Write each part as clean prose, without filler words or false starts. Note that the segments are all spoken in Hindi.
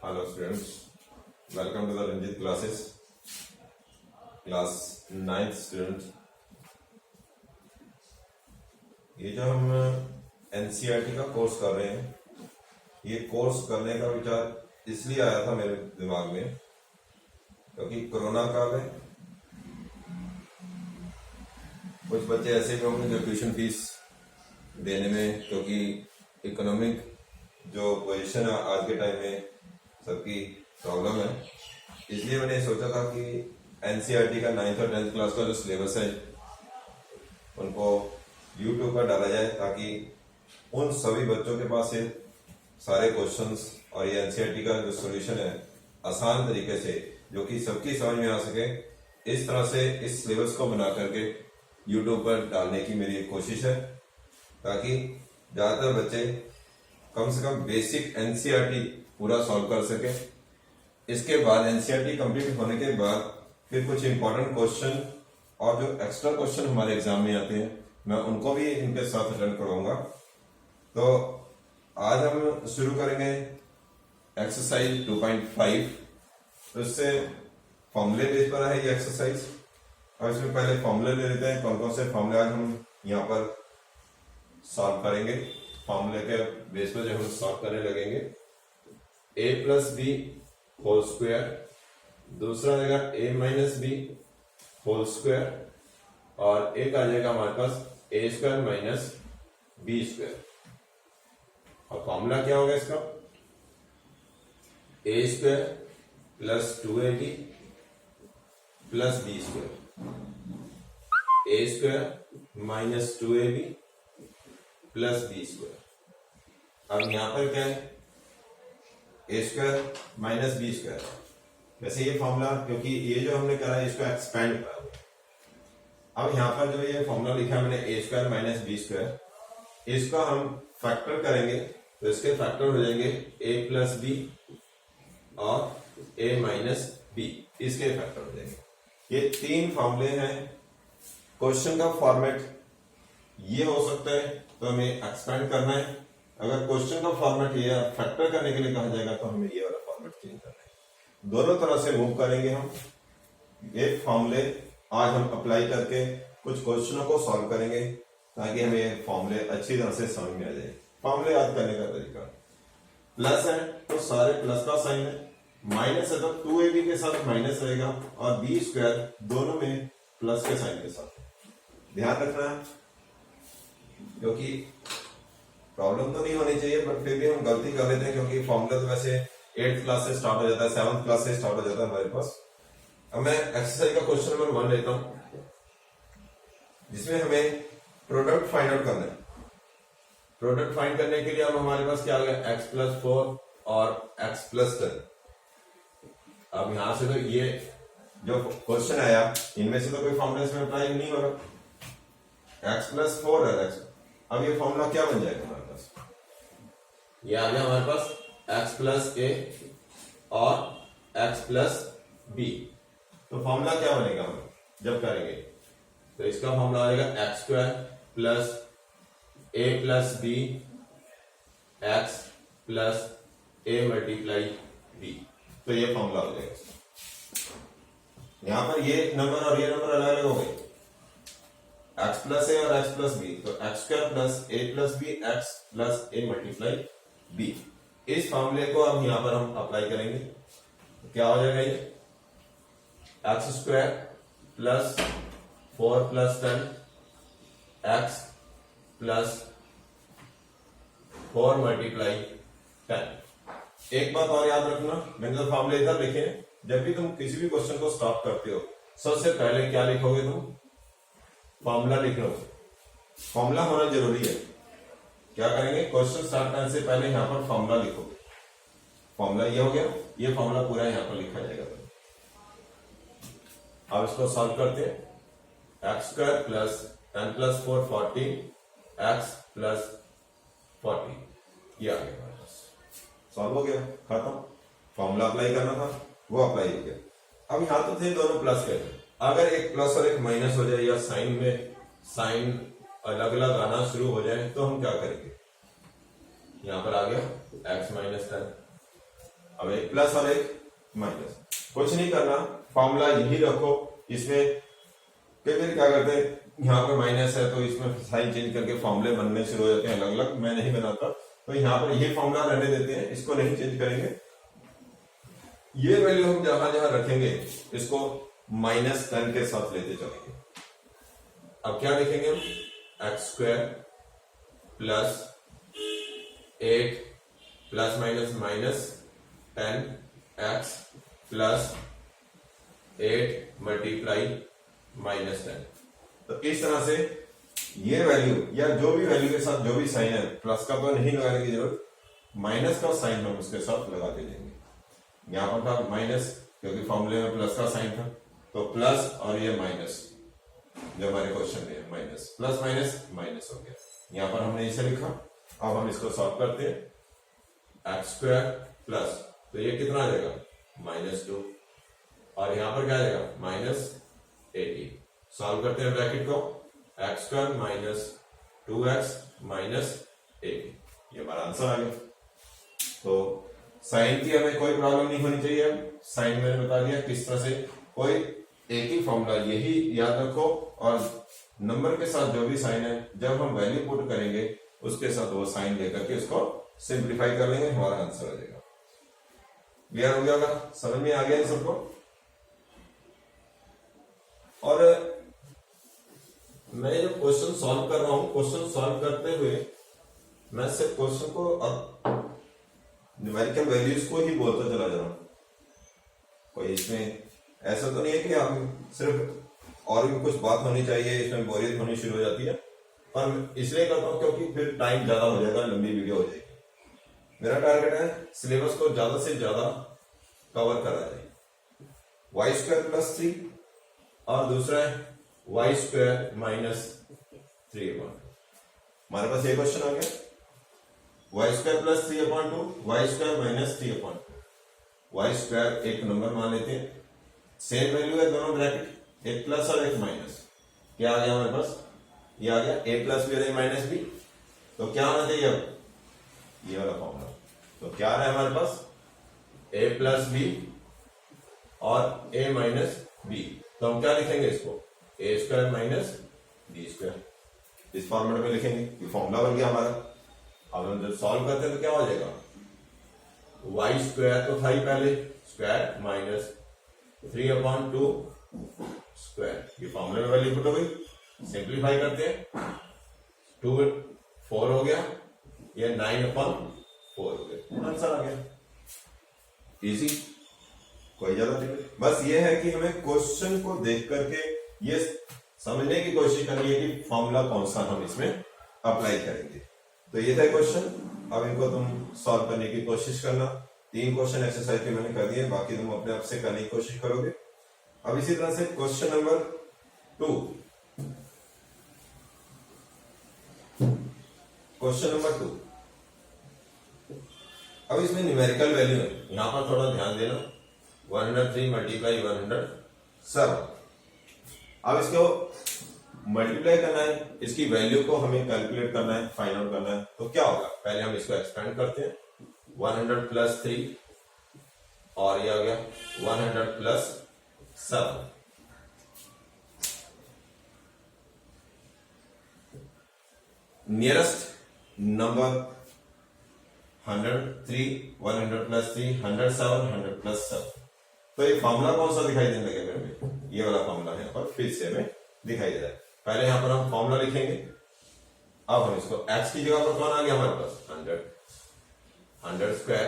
Hello students, welcome to the Ranjit classes, class 9th students। ये जो हम एनसीईआरटी का कोर्स कर रहे हैं, ये कोर्स करने का विचार इसलिए आया था मेरे दिमाग में क्योंकि कोरोना काल है। कुछ बच्चे ऐसे भी होंगे जो ट्यूशन फीस देने में, क्योंकि इकोनॉमिक जो पोजीशन है आज के टाइम में सबकी प्रॉब्लम है, इसलिए मैंने सोचा था कि एनसीईआरटी का 9th और 10th क्लास का जो सिलेबस है उनको यूट्यूब पर डाला जाए ताकि उन सभी बच्चों के पास ये सारे क्वेश्चंस और ये एनसीईआरटी का जो सॉल्यूशन है आसान तरीके से जो कि सबकी समझ में आ सके, इस तरह से इस सिलेबस को बना करके यूट्यूब पर डालने की मेरी कोशिश है ताकि ज्यादातर बच्चे कम से कम बेसिक एनसीईआरटी पूरा सॉल्व कर सके। इसके बाद एनसीईआरटी कंप्लीट होने के बाद फिर कुछ इंपॉर्टेंट क्वेश्चन और जो एक्स्ट्रा क्वेश्चन हमारे एग्जाम में आते हैं मैं उनको भी इनके साथ अटेंड करवाऊंगा। तो आज हम शुरू करेंगे एक्सरसाइज 2.5। तो इससे फॉर्मूले बेस पर है ये एक्सरसाइज, और इसमें पहले फॉर्मूले ले लेते हैं। कौन कौन से फॉर्मूले आज हम यहाँ पर सॉल्व करेंगे। फॉर्मूले के बेस पर जब हम सॉल्व करने लगेंगे, a plus B whole square, दूसरा आएगा a minus B whole square, और एक आ जाएगा हमारे पास a square minus B square. और फॉर्मूला क्या होगा इसका, a square plus 2ab plus B square, a square minus 2ab plus B square. अब यहां पर क्या है, A square minus B square. वैसे ये फॉर्मूला, क्योंकि ये जो हमने करा है इसको एक्सपेंड करा हुआ। अब यहाँ पर जो ये फॉर्मूला लिखा है मैंने ए स्क्वायर माइनस बी स्क्वायर, इसको हम फैक्टर करेंगे तो इसके फैक्टर हो जाएंगे ए प्लस बी और ए माइनस बी, इसके फैक्टर हो जाएंगे। ये तीन फॉर्मूले हैं। क्वेश्चन का फॉर्मेट ये हो सकता है तो हमें एक्सपेंड करना है। अगर क्वेश्चन का फॉर्मेट ये फैक्टर करने के लिए कहा जाएगा तो हमें ये वाला फॉर्मेट चेंज करना है। दोनों तरह से मूव करेंगे हम। ये फॉर्मूले आज हम अप्लाई करके कुछ क्वेश्चनों को सॉल्व करेंगे ताकि हमें ये फॉर्मूले अच्छी तरह से समझ में आ जाए। फॉर्मूले याद करने का तरीका, प्लस है तो सारे प्लस का साइन है, माइनस है तो 2ab के साथ माइनस रहेगा, और बी स्क्वायर दोनों में प्लस के साइन के साथ। ध्यान रखना है क्योंकि प्रॉब्लम तो नहीं होनी चाहिए, बट फिर भी हम गलती कर लेते हैं क्योंकि फॉर्मूला तो वैसे 8th क्लास से स्टार्ट हो जाता है, 7th क्लास से स्टार्ट हो जाता है हमारे पास। अब मैं एक्सरसाइज का क्वेश्चन नंबर 1 लेता हूं जिसमें हमें प्रोडक्ट फाइंड आउट करना है। प्रोडक्ट फाइंड करने के लिए अब हमारे पास क्या आ गया, x प्लस 4 और x प्लस 10। अब यहां से तो ये जो क्वेश्चन आया इनमें से तो कोई फॉर्मूला इसमें अप्लाई नहीं हो रहा। x प्लस 4 और x, अब ये फॉर्मूला क्या बन जाएगा हमारे पास, ये आ गया हमारे पास x प्लस a और x प्लस b। तो फॉर्मूला क्या बनेगा हम जब करेंगे, तो इसका फॉर्मूला आएगा x square plus a plus b x plus a multiply b। तो ये फॉर्मूला हो जाएगा। यहां पर ये नंबर और ये नंबर अलग अलग हो गए, x प्लस ए और x प्लस बी, तो x square plus a plus B x plus a multiply b। इस फॉर्मूले को अब यहां पर हम अप्लाई करेंगे तो क्या हो जाएगा, ये x square plus 4 plus 10 x plus 4 multiply 10। एक बात और याद रखना, मैंने तो फॉर्मूले इधर लिखे हैं, जब भी तुम किसी भी क्वेश्चन को स्टार्ट करते हो सबसे पहले क्या लिखोगे, तुम फॉर्मूला लिख लो। फॉर्मूला होना जरूरी है। क्या करेंगे, क्वेश्चन स्टार्ट करने से पहले यहां पर फॉर्मूला लिखोगे। फॉर्मूला ये हो गया, ये फॉर्मूला पूरा यहां पर लिखा जाएगा। अब इसको सॉल्व करते हैं। X square plus 10 plus 4 14 x plus 40, ये आ गया, सॉल्व हो गया, खत्म। फॉर्मूला अप्लाई करना था वो अप्लाई हो गया। अब यहां तो थे दोनों प्लस के, अगर एक प्लस और एक माइनस हो जाए या साइन में साइन अलग अलग आना शुरू हो जाए तो हम क्या करेंगे, यहां पर आ गया x माइनस 10, अब एक प्लस और एक माइनस, कुछ नहीं करना, फॉर्मूला यही रखो। इसमें कई बार क्या करते हैं, यहाँ पर माइनस है तो इसमें साइन चेंज करके फॉर्मूले बनने शुरू हो जाते हैं अलग अलग, मैं नहीं बनाता, तो यहाँ पर ये फॉर्मूला रहने देते हैं, इसको नहीं चेंज करेंगे। ये वैल्यू हम जहां जहां रखेंगे इसको -10 के साथ लेते चलेंगे। अब क्या लिखेंगे हम, x² plus 8 plus minus -10x plus 8 multiply -10। तो इस तरह से ये वैल्यू या जो भी वैल्यू के साथ जो भी साइन है, प्लस का तो नहीं लगाने की जरूरत, माइनस का साइन हम उसके साथ लगा देंगे। यहां पर था माइनस क्योंकि फॉर्मूले में प्लस का साइन था, तो प्लस और ये माइनस जो हमारे क्वेश्चन में है, माइनस प्लस माइनस माइनस हो गया। यहां पर हमने इसे लिखा। अब हम इसको सॉल्व करते हैं, x² प्लस, तो ये कितना आ जाएगा -2 और यहां पर क्या आ जाएगा -18। सॉल्व करते हैं ब्रैकेट को, x² माइनस 2x माइनस 18, ये हमारा आंसर आ गया। तो साइन की हमें कोई प्रॉब्लम नहीं होनी चाहिए। साइन मैंने बता दिया किस तरह से, कोई एक ही फॉर्मूला, यही याद रखो, और नंबर के साथ जो भी साइन है जब हम वैल्यू पुट करेंगे उसके साथ वो साइन लेकर के इसको सिंप्लीफाई कर लेंगे, हमारा आंसर आ जाएगा। क्लियर हो गया होगा, समझ में आ गया सबको। और मैं जो क्वेश्चन सॉल्व कर रहा हूं, क्वेश्चन सॉल्व करते हुए मैं सिर्फ क्वेश्चन को अब न्यूमेरिकल वैल्यूज को ही बोलता चला जा रहा हूं। कोई इसमें ऐसा तो नहीं है कि आप सिर्फ और भी कुछ बात होनी चाहिए, इसमें बोरियत होनी शुरू हो जाती है, पर इसलिए करता हूं क्योंकि फिर टाइम ज्यादा हो जाएगा, लंबी वीडियो हो जाएगी। मेरा टारगेट है सिलेबस को ज्यादा से ज्यादा कवर करा जाए। y² प्लस 3 और दूसरा है y² माइनस 3/2। हमारे पास ये क्वेश्चन आ गया, y² plus 3/2, y² minus 3/2। y² एक नंबर मान लेते हैं, सेम वैल्यू है दोनों ब्रैकेट, एक प्लस और एक माइनस। क्या आ गया हमारे पास, ये आ गया a प्लस बी और माइनस बी। तो क्या होना चाहिए अब, ये वाला फॉर्मूला। तो क्या है हमारे पास, a प्लस बी और a माइनस बी। तो हम क्या लिखेंगे इसको, a² माइनस b², इस फॉर्मेट में लिखेंगे, ये फॉर्मूला बन गया हमारा। अब हम जब सॉल्व करते हैं तो क्या हो जाएगा, y² तो था ही पहले, स्क्वायर माइनस 3/2 स्क्वायर, ये फॉर्मूले में वैल्यू पुट हो गई। सिंप्लीफाई करते हैं, 2 4 हो गया, ये 9/4 हो गया, आंसर आ गया। इजी, कोई ज्यादा नहीं। बस ये है कि हमें क्वेश्चन को देख करके ये समझने की कोशिश करनी है कि फॉर्मूला कौन सा हम इसमें अप्लाई करेंगे। तो ये था क्वेश्चन, अब इनको तुम सॉल्व करने की कोशिश करना। 3 क्वेश्चन एक्सरसाइज के मैंने कर दिए, बाकी तुम अपने आप से करने की कोशिश करोगे। अब इसी तरह से क्वेश्चन नंबर 2, क्वेश्चन नंबर 2। अब इसमें न्यूमेरिकल वैल्यू है, यहां पर थोड़ा ध्यान देना, 103 मल्टीप्लाई 107। अब इसको मल्टीप्लाई करना है, इसकी वैल्यू को हमें कैलकुलेट करना है, फाइंड आउट करना है। तो क्या होगा, पहले हम इसको एक्सपेंड करते हैं, 100 प्लस 3 और ये आ गया 100 plus 7। Nearest number 103, 100 plus 3, 107, 100 plus 7। तो ये फॉर्मूला कौन सा दिखाई देने लगे मेरे में, ये वाला फॉर्मूला यहाँ पर फिर से हमें दिखाई दे रहा है। पहले यहां पर हम फॉर्मूला लिखेंगे। अब हम इसको x की जगह पर कौन आ गया हमारे पास, 100 स्क्वायर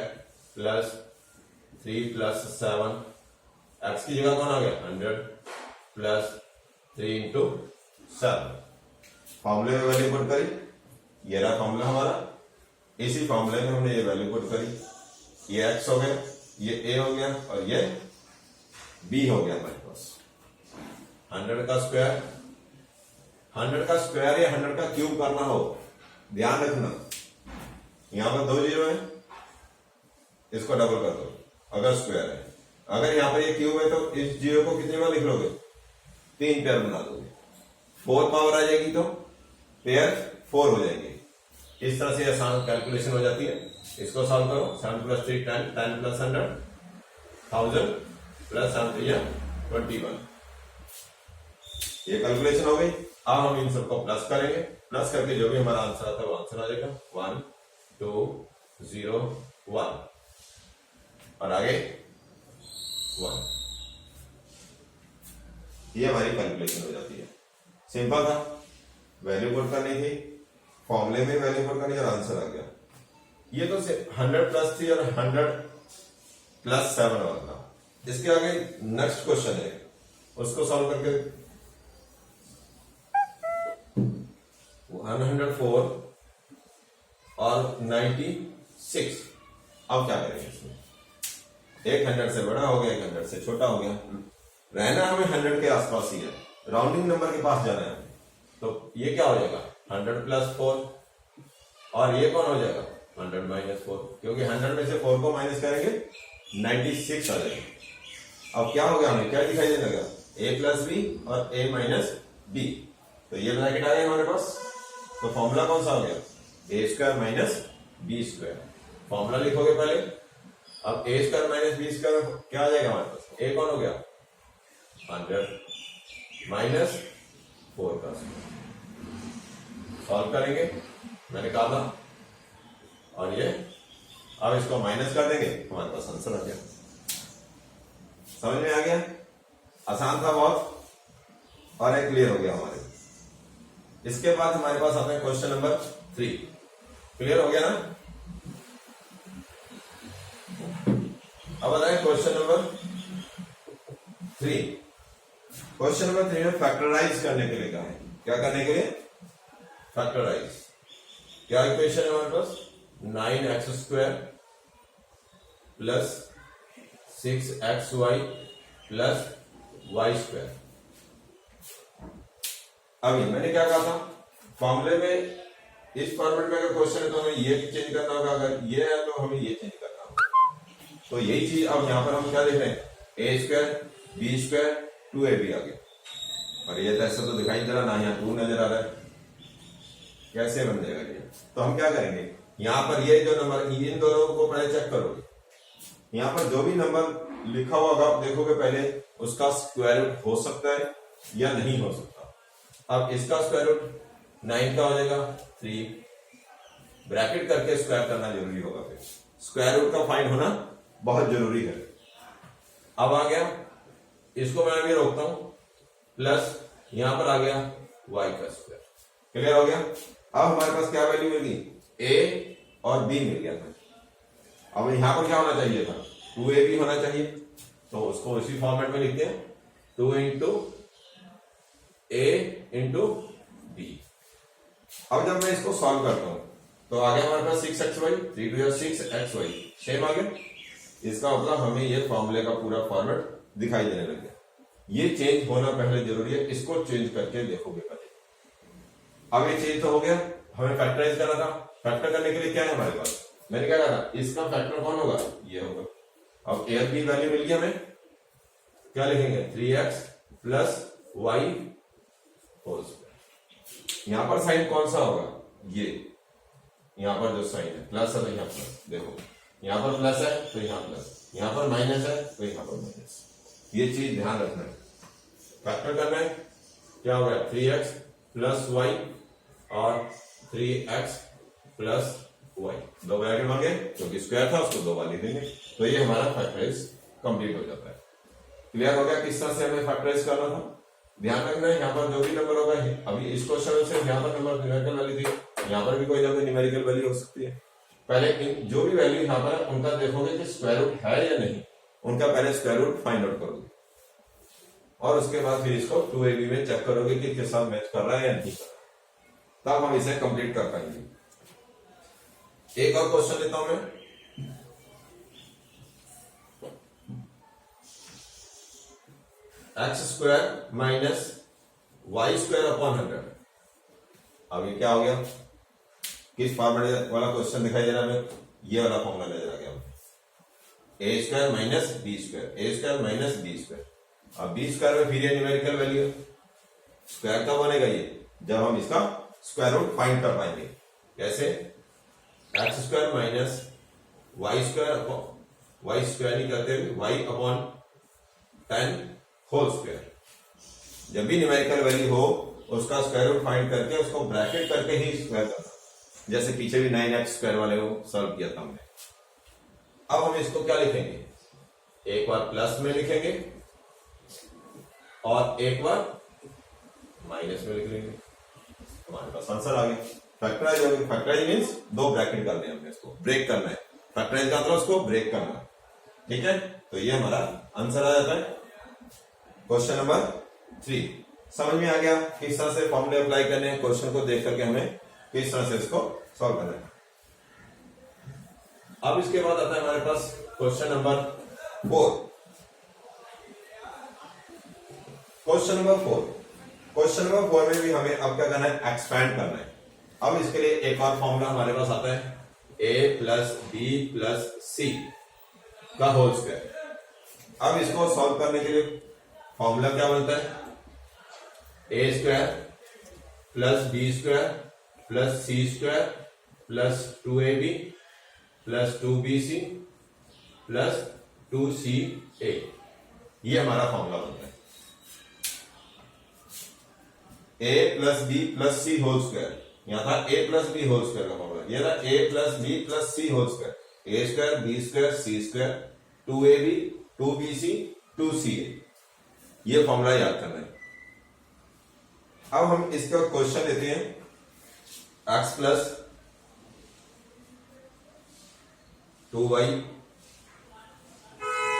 प्लस 3 प्लस 7, x की जगह कौन आ गया, 100 प्लस 3 इंटू 7। फॉर्मूले में वैल्यू पुट करी, ये रहा फॉर्मूला हमारा। इसी फॉर्मूले में हमने ये वैल्यू पुट करी, ये x हो गया, ये a हो गया और ये b हो गया हमारे पास। 100 का स्क्वायर, 100 का स्क्वायर या 100 का क्यूब करना हो, ध्यान रखना यहां पर 2 जीरो है, इसको डबल कर दो अगर स्क्वायर है। अगर यहां पर ये क्यूब है तो इस जीरो को कितने बार लिख लोगे, 3 पेयर बना दोगे, 4 पावर आ जाएगी तो पेयर 4 हो जाएंगे। इस तरह से आसान कैलकुलेशन हो जाती है। इसको सॉल्व करो, 7 + 3 10, 10 + 100 1000 प्लस 7 × 21। ये कैलकुलेशन हो गई। अब हम इन सबको प्लस करेंगे, प्लस करके जो भी हमारा आंसर आता है वो आंसर आ जाएगा 1 2 0 1 और आगे 1। ये हमारी कैलकुलेशन हो जाती है। सिंपल था, वैल्यू पुट करनी थी, फॉर्मूले में वैल्यू पुट करनी और आंसर आ गया। ये तो 100 + 3 और 100 + 7 और था। इसके आगे नेक्स्ट क्वेश्चन है, उसको सॉल्व करके 104 और 96। अब क्या करेंगे इसमें? एक 100 से बड़ा हो गया, एक 100 से छोटा हो गया। रहना हमें 100 के आसपास ही है, राउंडिंग नंबर के पास जाना है। तो ये क्या हो जाएगा 100 + 4 और ये कौन हो जाएगा 100 - 4, क्योंकि 100 में से 4 को माइनस करेंगे 96 आ जाएगा। अब क्या हो गया, हमें क्या दिखाई देने लगा a + b और a - b। तो ये ब्रैकेट आ गया हमारे पास। तो फॉर्मूला कौन सा हो गया a² - b²। फॉर्मूला लिखोगे पहले। अब a² - b² क्या आ जाएगा हमारे पास, a कौन हो गया 100 - 4 का। सॉल्व करेंगे, मैंने कहा और ये अब इसको माइनस कर देंगे, हमारे पास आंसर आ गया। समझ में आ गया? आसान था बहुत और एक क्लियर हो गया हमारे। इसके बाद हमारे पास आता है क्वेश्चन नंबर 3। क्लियर हो गया ना? अब आता है क्वेश्चन नंबर 3। क्वेश्चन नंबर 3 में फैक्टराइज करने के लिए कहा है। क्या करने के लिए? फैक्टराइज। क्या इक्वेशन है हमारे पास 9x² + 6xy + y²। अभी मैंने क्या कहा था, फॉर्मूले में इस फॉर्मेट में अगर क्वेश्चन है तो हमें ये चेंज करना होगा, अगर ये है तो हमें ये चेंज करना होगा। तो यही चीज अब यहां पर हम क्या देख रहे हैं, a² b² 2ab आ गया। और ये तो ऐसा तो दिखाई दे रहा ना, यहाँ 2 नजर आ रहा है, कैसे बन जाएगा ये? तो हम क्या करेंगे, यहां पर ये जो नंबर, इन दोनों को पहले चेक करोगे। यहां पर जो भी नंबर लिखा हुआ होगा आप देखोगे पहले, उसका स्क्वायर रूट हो सकता है या नहीं हो सकता। अब इसका स्क्वायर रूट 9 का हो जाएगा 3, ब्रैकेट करके स्क्वायर करना जरूरी होगा। फिर स्क्वायर रूट का फाइंड होना बहुत जरूरी है। अब आ गया, इसको मैं अभी रोकता हूं, प्लस यहां पर आ गया y का स्क्वायर। क्लियर हो गया? अब हमारे पास क्या वैल्यू मिल गई, a और b मिल गया था। अब यहां पर क्या होना चाहिए था, 2ab होना चाहिए। तो उसको इसी फॉर्मेट में लिखते हैं, 2 × a × b। अब जब मैं इसको सॉल्व करता हूं तो आ गया हमारे पास 6xy, 3 × 6xy सेम आ गया। इसका मतलब हमें ये फॉर्मूले का पूरा फॉर्मेट दिखाई देने लग गया। ये चेंज होना पहले जरूरी है, इसको चेंज करके देखोगे पहले। अब ये चेंज तो हो गया, हमें फैक्टराइज करना था। फैक्टर करने के लिए क्या है हमारे पास, मैंने क्या कहा था, इसका फैक्टर कौन होगा, ये होगा। अब a और b वैल्यू मिल गया, हमें क्या लिखेंगे 3x + y होल स्क्वायर। यहां पर साइन कौन सा होगा, ये यहां पर जो साइन है प्लस है तो यहां प्लस, देखो यहां पर प्लस है तो यहां प्लस, यहां पर माइनस है तो यहां पर माइनस। ये चीज ध्यान रखना है। फैक्टर करना है, क्या हो गया 3x + y और 3x + y, दो ब्रैकेट बन गए, क्योंकि स्क्वायर था उसको 2 बार लिख देंगे। तो ये हमारा फैक्टराइज कंप्लीट हो जाता है। क्लियर हो गया किस तरह से हमें फैक्टराइज करना था? ध्यान रखना है, यहाँ पर जो भी नंबर होगा, अभी इस क्वेश्चन में सिर्फ यहाँ पर नंबर न्यूमेरिकल वैल्यू थी, यहाँ पर भी कोई ना कोई न्यूमेरिकल वैल्यू हो सकती है। पहले जो भी वैल्यू यहाँ पर है उनका देखोगे कि स्क्वायर रूट है या नहीं, उनका पहले स्क्वायर रूट फाइंड आउट करोगे और उसके बाद फिर इसको 2ab में चेक करोगे कि किस साथ मैच कर रहा है या नहीं कर रहा, तब हम इसे कंप्लीट कर पाएंगे। एक और क्वेश्चन लेता हूं मैं, x² - y² अपॉन 100। अब ये क्या हो गया, किस फॉर्मेट वाला क्वेश्चन दिखाई दे रहा है हमें, ये वाला फॉर्मूला नजर आ गया, a² - b², a² - b²। अब b² में फिर ये न्यूमेरिकल वैल्यू, स्क्वायर कब बनेगा ये, जब हम इसका स्क्वायर रूट फाइंड कर पाएंगे। कैसे? X square minus Y square नहीं करते हुए वाई अपॉन 10 होल स्क्वायर। जब भी न्यूमेरिकल वैल्यू हो उसका स्क्वायर रूट फाइंड करके उसको ब्रैकेट करके ही स्क्वायर करना, जैसे पीछे भी 9x स्क्वायर वाले को सॉल्व किया था हमने। अब हम इसको क्या लिखेंगे? एक बार प्लस में लिखेंगे और एक बार माइनस में लिख लेंगे, हमारे पास आंसर आ गया। फैक्टराइज हो गया। फैक्टराइज मीन्स दो ब्रैकेट करने हैं हमने, इसको ब्रेक करना है। फैक्टराइज का मतलब उसको ब्रेक करना, ठीक है। तो ये हमारा आंसर आ जाता है क्वेश्चन नंबर 3। समझ में आ गया किस तरह से फॉर्मूले अप्लाई करने हैं, क्वेश्चन को देख करके हमें किस तरह से इसको सॉल्व करना है। अब इसके बाद आता है हमारे पास क्वेश्चन नंबर 4। क्वेश्चन नंबर 4 में भी हमें अब क्या करना है? एक्सपैंड करना है। अब इसके लिए एक और फॉर्मूला हमारे पास आता है a प्लस बी प्लस सी का होल स्क्वायर। अब इसको सॉल्व करने के लिए फॉर्मूला क्या बनता है? a square plus B square plus C square plus 2ab plus 2bc plus 2ca। ये हमारा फॉर्मूला बनता है। a plus B plus C whole square, यहां था a plus B whole square का फॉर्मूला, ये था a plus B plus C whole square. a square B square C square 2ab 2bc 2ca, ये फॉर्मूला याद करना है। अब हम इसका क्वेश्चन लेते हैं। x plus 2y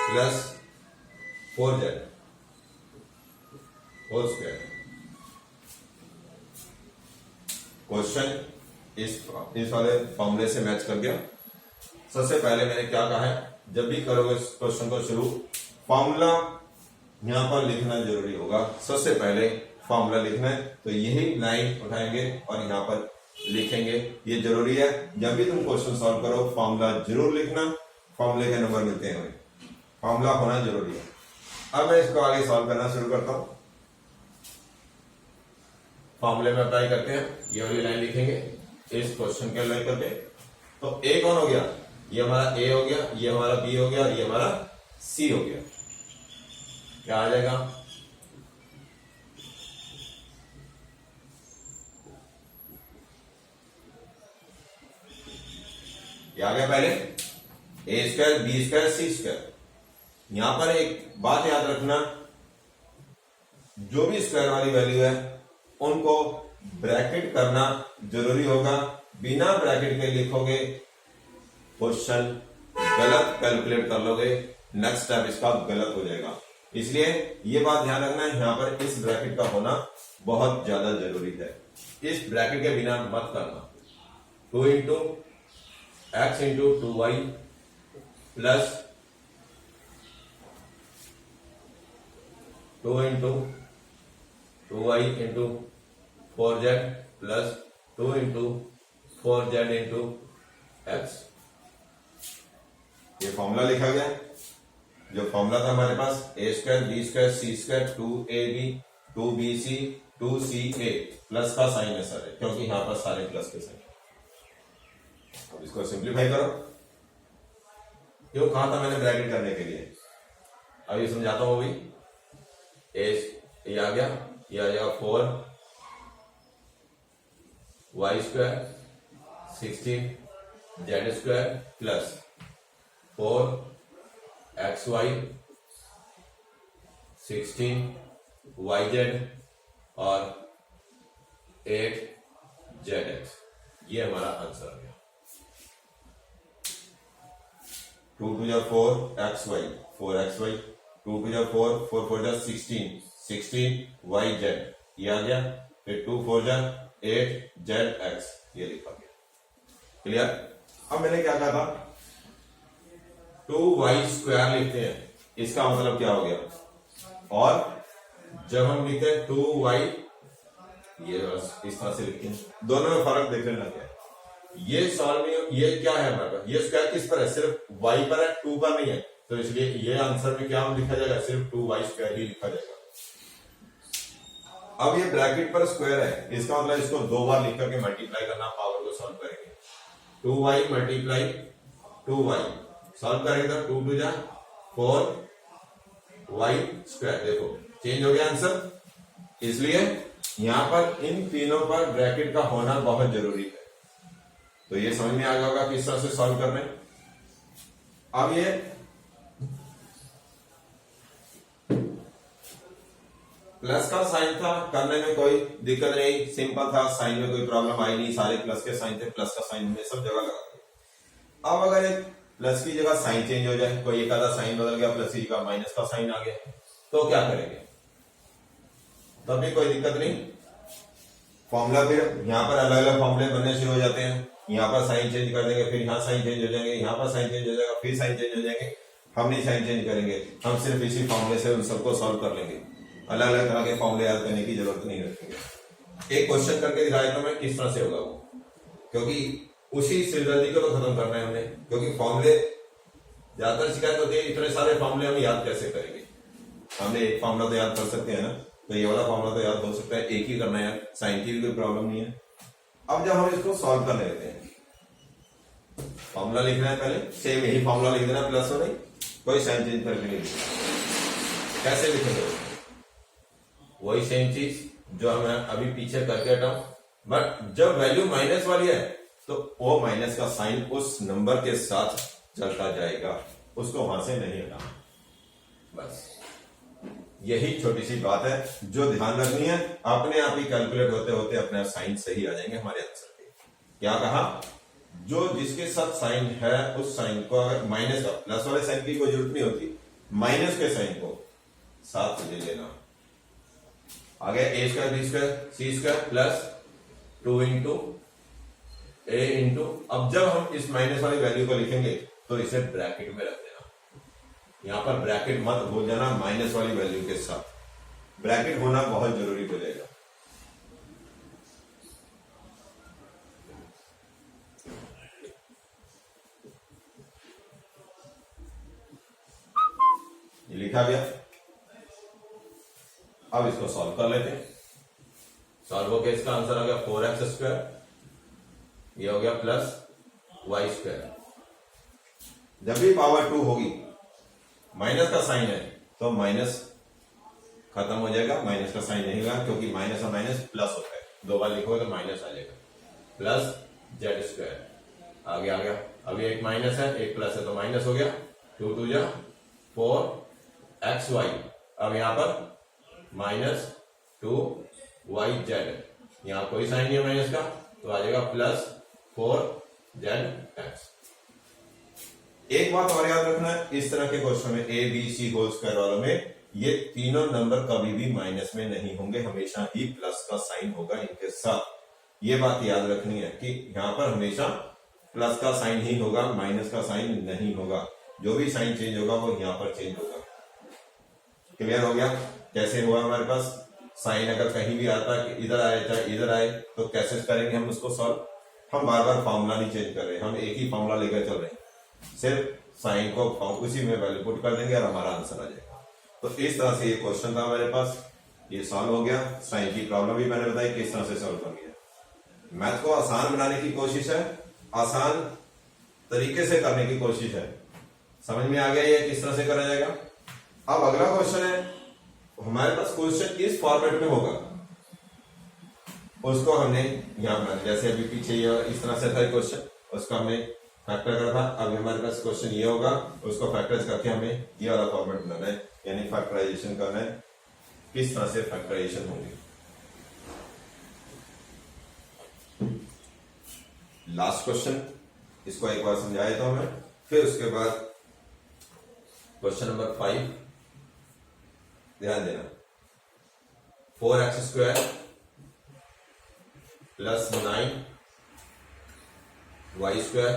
plus 4z whole square. Question इस वाले फॉर्मूले से मैच कर गया। सबसे पहले मैंने क्या कहा है, जब भी करोगे इस क्वेश्चन को शुरू, फॉर्मूला यहां पर लिखना जरूरी होगा। सबसे पहले फॉर्मूला लिखना है, तो यही लाइन उठाएंगे और यहां पर लिखेंगे, ये जरूरी है। जब भी तुम क्वेश्चन सॉल्व करो फॉर्मूला जरूर लिखना, फॉर्मूले के नंबर मिलते हैं हमें, फॉर्मूला होना जरूरी है। अब मैं इसको आगे सॉल्व करना शुरू करता हूं। फॉर्मूले में अप्लाई करते हैं, ये वाली लाइन लिखेंगे इस क्वेश्चन के अप्लाई करके। तो ए कौन हो गया? ये हमारा ए हो गया, ये हमारा बी हो गया, ये हमारा सी हो गया। क्या आ जाएगा? क्या आ गया? पहले ए स्क्वायर बी स्क्वायर सी स्क्वायर। यहां पर एक बात याद रखना, जो भी स्क्वायर वाली वैल्यू है उनको ब्रैकेट करना जरूरी होगा। बिना ब्रैकेट के लिखोगे क्वेश्चन गलत कैलकुलेट कर लोगे, नेक्स्ट स्टेप इसका गलत हो जाएगा। इसलिए ये बात ध्यान रखना है, यहां पर इस ब्रैकेट का होना बहुत ज्यादा जरूरी है। इस ब्रैकेट के बिना मत करना। 2 into x into 2y plus 2 into 2y into 4z plus 2 into 4z into x. ये फॉर्मूला लिखा गया। जो फॉर्मूला था हमारे पास a square B square C square 2ab 2bc 2ca, plus का साइन है सर, क्योंकि यहां पर सारे प्लस के साइन। अब इसको सिंप्लीफाई करो। क्यों कहा था मैंने ब्रैकेट करने के लिए, अभी समझाता हूं। अभी ये आ गया, ये आ जाएगा 4 Y square 16 Z square plus 4 X Y 16 Y Z और 8 जेड एक्स। ये हमारा आंसर आ गया। 2 to the 4 X Y 4 X Y 2 to the 4 4 4 जा 16 वाई जेड, ये आ गया। फिर 2 4 जा 8 जेड एक्स, ये लिखा गया। क्लियर? अब मैंने क्या कहा था, 2y स्क्वायर लिखते हैं, इसका मतलब क्या हो गया? और जब हम लिखते हैं 2y, ये इस तरह से लिखते हैं। दोनों में फर्क देख लेना क्या है। ये सॉल्व में ये क्या है हमारे पास, ये स्क्वायर किस पर है? सिर्फ y पर है, 2 पर नहीं है। तो इसलिए ये आंसर में क्या लिखा जाएगा? सिर्फ 2y स्क्वायर ही लिखा जाएगा। अब ये ब्रैकेट पर स्क्वायर है, इसका मतलब इसको 2 बार लिख करके मल्टीप्लाई करना, पावर को सॉल्व करेंगे। 2y मल्टीप्लाई 2y सॉल्व करेंगे तो 2 2 जा 4y स्क्वायर। देखो चेंज हो गया आंसर, इसलिए यहां पर इन तीनों पर ब्रैकेट का होना बहुत जरूरी है। तो ये समझ में आ गया होगा किस तरह से सॉल्व करना है। अब ये प्लस का साइन था, करने में कोई दिक्कत नहीं, सिंपल था, साइन में कोई प्रॉब्लम आई नहीं, सारे प्लस के साइन थे, प्लस का साइन में सब जगह लगा दिया। अब अगर एक प्लस की जगह साइन चेंज हो जाए, कोई एक आधा साइन बदल गया, प्लस की जगह माइनस का साइन आ गया, तो क्या करेंगे? तब भी कोई दिक्कत नहीं, फॉर्मूला फिर यहाँ पर अलग अलग फॉर्मूले बनने शुरू हो जाते हैं। यहाँ पर साइन चेंज कर देंगे, फिर यहाँ साइन चेंज हो जाएंगे, यहाँ पर साइन चेंज हो जाएगा, फिर साइन चेंज हो जाएंगे। हम नहीं साइन चेंज करेंगे, हम सिर्फ इसी फॉर्मूले से उन सबको सॉल्व कर लेंगे, अलग अलग तरह के फॉर्मूले याद करने की जरूरत नहीं रखेंगे। एक क्वेश्चन करके दिखाया तो मैं किस तरह से होगा वो, क्योंकि उसी सिरदर्दी को तो खत्म करना है हमने, क्योंकि फॉर्मूले ज्यादातर शिकायत होती है इतने सारे फॉर्मूले हम याद कैसे करेंगे। हमने एक फॉर्मूला तो याद कर सकते हैं ना, तो ये वाला फॉर्मूला तो याद हो सकता है, एक ही करना है यार, साइन की भी कोई प्रॉब्लम नहीं है। अब जब हम इसको सॉल्व कर लेते हैं, फॉर्मूला लिखना है पहले, सेम यही फॉर्मूला लिख देना, प्लस हो नहीं, कोई साइन चेंज करके नहीं लिखना। कैसे लिखेंगे? वही सेम चीज जो हमें अभी पीछे करके हटाऊं, बट जब वैल्यू माइनस वाली है तो वो माइनस का साइन उस नंबर के साथ चलता जाएगा, उसको वहां से नहीं हटाना। बस यही छोटी सी बात है जो ध्यान रखनी है, अपने आप ही कैलकुलेट होते होते अपने आप साइन सही आ जाएंगे हमारे आंसर के। क्या कहा? जो जिसके साथ साइन है उस साइन को, अगर माइनस का, प्लस वाले साइन की कोई जरूरत नहीं होती, माइनस के साइन को साथ ले लेना। आगे ए स्क्वायर बी स्क्वायर सी स्क्वायर प्लस 2 इंटू ए इंटू, अब जब हम इस माइनस वाली वैल्यू को लिखेंगे तो इसे ब्रैकेट में रख देना। यहां पर ब्रैकेट मत भूल जाना, माइनस वाली वैल्यू के साथ ब्रैकेट होना बहुत जरूरी हो जाएगा। ये लिखा गया, अब इसको सॉल्व कर लेते हैं। सॉल्व हो गया, इसका आंसर आ गया 4x स्क्वायर, ये हो गया प्लस वाई स्क्वायर। जब भी पावर 2 होगी, माइनस का साइन है तो माइनस खत्म हो जाएगा, माइनस का साइन नहीं होगा, क्योंकि माइनस और माइनस प्लस होता है, 2 बार लिखोगे तो माइनस आ जाएगा, प्लस जेड स्क्वायर। आगे आ गया, अभी एक माइनस है एक प्लस है तो माइनस हो गया, 2 2 जा 4xy। अब यहां पर माइनस 2yz, यहां कोई साइन नहीं है माइनस का, तो आ जाएगा प्लस 4zx। एक बात और याद रखना है, इस तरह के क्वेश्चन में A B C whole square वालों में ये तीनों नंबर कभी भी माइनस में नहीं होंगे, हमेशा ही प्लस का साइन होगा इनके साथ। ये बात याद रखनी है कि यहां पर हमेशा प्लस का साइन ही होगा, माइनस का साइन नहीं होगा। जो भी साइन चेंज होगा वो यहां पर चेंज होगा। क्लियर हो गया? कैसे हुआ हमारे पास साइन अगर कहीं भी आता है कि इधर आए चाहे इधर आए, तो कैसे करेंगे हम उसको सॉल्व? हम बार बार फॉर्मूला नहीं चेंज कर रहे, हम एक ही फॉर्मूला लेकर चल रहे हैं, सिर्फ साइन को उसी में वैल्यू पुट कर देंगे और हमारा आंसर आ जाएगा। तो इस तरह से ये क्वेश्चन था हमारे पास, ये सॉल्व हो गया। साइन की प्रॉब्लम भी मैंने बताई किस तरह से सॉल्व कर गया। मैथ को आसान बनाने की कोशिश है, आसान तरीके से करने की कोशिश है। समझ में आ गया ये किस तरह से करा जाएगा? अब अगला क्वेश्चन है, हमारे पास क्वेश्चन इस फॉर्मेट में होगा, उसको हमने यहां बना, जैसे अभी पीछे ये इस तरह से था क्वेश्चन, उसको हमने फैक्टर करा था। अब हमारे पास क्वेश्चन ये होगा, उसको फैक्टराइज करके हमें ये वाला फॉर्मेट बनाना है, यानी फैक्टराइजेशन करना है। किस तरह से फैक्टराइजेशन होगी? लास्ट क्वेश्चन, इसको एक बार समझाया था मैं, फिर उसके बाद क्वेश्चन नंबर 5 ध्यान देना। 4x square plus 9y square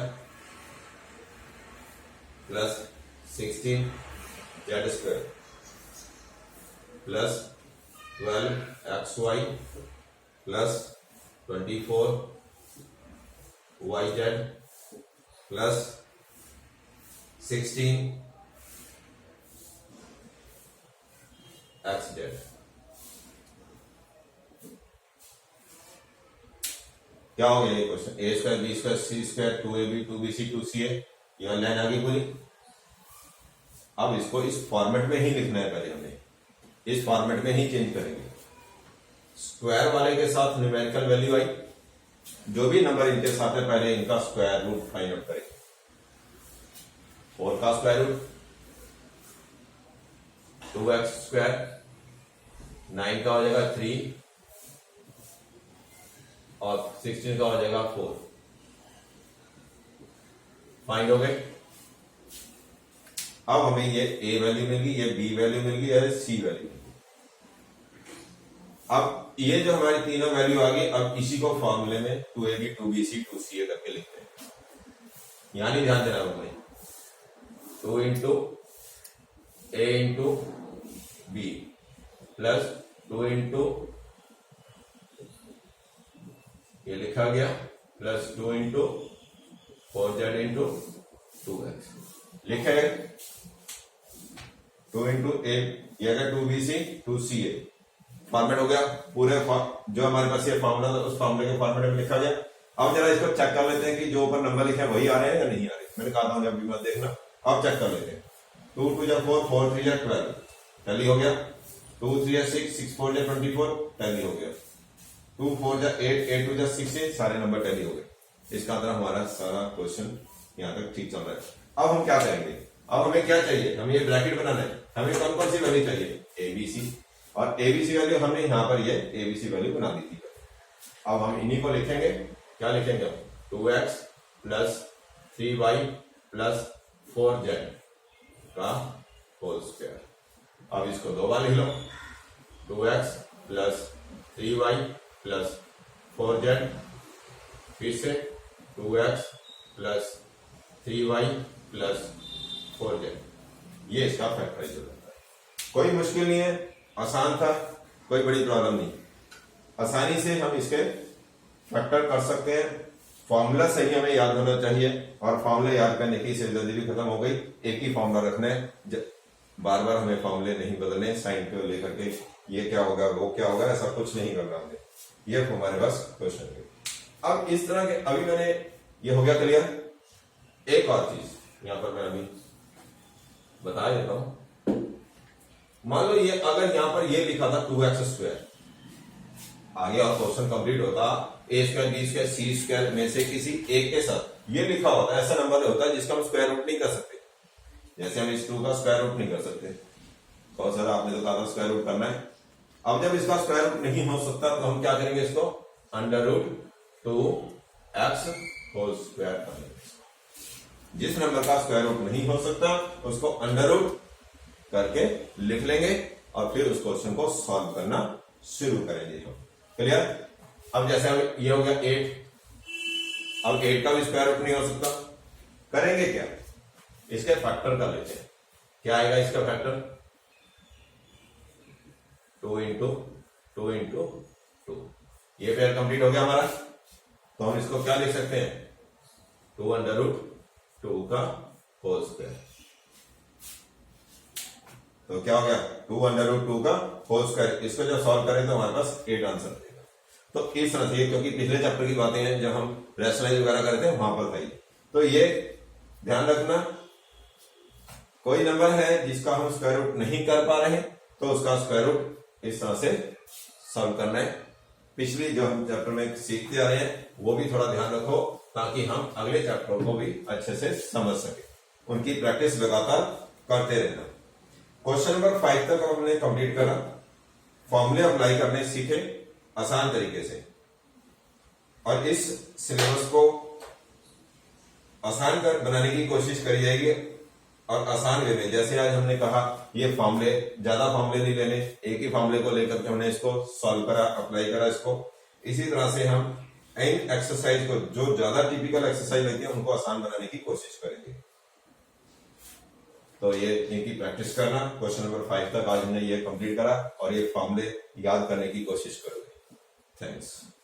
plus 16z square plus 12xy plus 24yz plus 16xz। क्या हो गया ये क्वेश्चन, ए स्क्वायर बी स्क्वायर सी स्क्वायर 2ab 2bc 2ca, यहाँ लाइन आ गई पूरी। अब इसको इस फॉर्मेट में ही लिखना है, पहले हमें इस फॉर्मेट में ही चेंज करेंगे। स्क्वायर वाले के साथ न्यूमेरिकल वैल्यू आई, जो भी नंबर इनके साथ है पहले इनका स्क्वायर रूट फाइंड आउट करेंगे। 4 का स्क्वायर रूट 2x स्क्वायर, 9 का हो जाएगा 3 और 16 का हो जाएगा 4। फाइंड हो गए। अब हमें ये a वैल्यू मिल गई, ये b वैल्यू मिल गई, ये c वैल्यू। अब ये जो हमारी तीनों वैल्यू आ गई, अब इसी को फॉर्मूले में 2ab 2bc 2ca करके लिखते हैं। यहां नहीं ध्यान देना हमें, 2 into a into b plus 2 into ये लिखा गया plus 2 into 4z into 2x लिखे गए। 2 इंटू ए ये 2bc 2ca फॉर्मेट हो गया। पूरे जो हमारे पास ये फॉर्मूला था उस फॉर्मूले के फॉर्मेट में लिखा गया। अब जरा इसको चेक कर लेते हैं कि जो ऊपर नंबर लिखे हैं वही आ रहे हैं या नहीं आ रहे। मैंने कहा था जब भी मत देखना, अब चेक कर लेते हैं। 2 2 जा 4 4 3 जा 12 टैली हो गया। 2 3 जा 6 6 4 जा 24 टैली हो गया। 2 4 जा 8 8 2 जा 16 सारे नंबर टैली हो गए। इसका अंदर हमारा सारा क्वेश्चन यहाँ तक ठीक चल रहा है। अब हम क्या करेंगे, अब हमें क्या चाहिए, हमें ये ब्रैकेट बनाना है। हमें कौन कौन सी वैल्यू चाहिए, एबीसी, और एबीसी वैल्यू हमने यहां पर ये एबीसी वैल्यू बना दी थी। अब हम इन्हीं को लिखेंगे, क्या लिखेंगे, 2x plus 3y plus 4z का होल स्क्वायर। अब इसको दो बार लिख लो, 2x plus 3y plus 4z, फिर से 2x plus 3y plus 4z। ये इसका फैक्टराइज हो जाता है। कोई मुश्किल नहीं है, आसान था, कोई बड़ी प्रॉब्लम नहीं। आसानी से हम इसके फैक्टर कर सकते हैं। फॉर्मूला सही हमें याद होना चाहिए, और फॉर्मूला याद करने की सिरदर्दी भी खत्म हो गई। एक ही फॉर्मूला रखना है, बार बार हमें फॉर्मूले नहीं बदलने, साइन को लेकर के ये क्या होगा वो क्या होगा ऐसा कुछ नहीं करना हमें। ये हमारे पास क्वेश्चन है। अब इस तरह के अभी मैंने ये हो गया क्लियर। एक और चीज यहां पर मैं अभी बता देता हूं। मान लो ये अगर यहां पर ये लिखा था 2x स्क्वायर, आगे और क्वेश्चन कंप्लीट होता ए स्क्वायर बी स्क्वायर सी स्क्वायर में से किसी एक के साथ ये लिखा होता, ऐसा नंबर होता है जिसका हम स्क्वायर रूट नहीं कर सकते। जैसे हम इस 2 का स्क्वायर रूट नहीं कर सकते, बहुत सारा आपने तो कहा था स्क्वायर रूट करना है। अब जब इसका स्क्वायर रूट नहीं हो सकता तो हम क्या करेंगे, इसको under root 2x whole square करेंगे। जिस नंबर का स्क्वायर रूट नहीं हो सकता उसको अंडर रूट करके लिख लेंगे और फिर उस क्वेश्चन को सॉल्व करना शुरू करेंगे। क्लियर। अब जैसे हम ये हो गया 8, अब 8 का भी स्क्वायर रूट नहीं हो सकता, करेंगे क्या, इसके फैक्टर कर लेते हैं। क्या आएगा इसका फैक्टर, 2 इंटू 2 इंटू 2। ये पेयर कंप्लीट हो गया हमारा। तो हम इसको क्या लिख सकते हैं, 2 अंडर रूट 2 का होल स्क्वायर। तो क्या हो गया, 2 अंडर रूट 2 का होल स्क्वायर। इसको जब सॉल्व करें तो हमारे पास 8 आंसर देगा। तो इस तरह से, क्योंकि पिछले चैप्टर की बातें हैं जब हम रैशनलाइज वगैरह करते हैं वहां पर था। तो ये ध्यान रखना, कोई नंबर है जिसका हम स्क्वायर रूट नहीं कर पा रहे तो उसका स्क्वायर रूट इस तरह से सॉल्व करना है। पिछली जो हम चैप्टर में सीखते आ रहे हैं वो भी थोड़ा ध्यान रखो, ताकि हम अगले चैप्टर को भी अच्छे से समझ सके। उनकी प्रैक्टिस लगातार करते रहना। क्वेश्चन नंबर 5 तक हमने कंप्लीट करा। फॉर्मूले अप्लाई करने सीखे आसान तरीके से, और इस सिलेबस को आसान कर बनाने की कोशिश करी जाएगी, और आसान वे में। जैसे आज हमने कहा ये फॉर्मूले, ज्यादा फॉर्मूले नहीं लेने, एक ही फॉर्मूले को लेकर के हमने इसको सॉल्व करा, अप्लाई करा इसको। इसी तरह से हम इन एक्सरसाइज को, जो ज्यादा टिपिकल एक्सरसाइज लगती है, उनको आसान बनाने की कोशिश करेंगे। तो ये इनकी प्रैक्टिस करना। क्वेश्चन नंबर 5 तक आज हमने ये कंप्लीट करा, और ये फॉर्मूले याद करने की कोशिश करोगे। थैंक्स।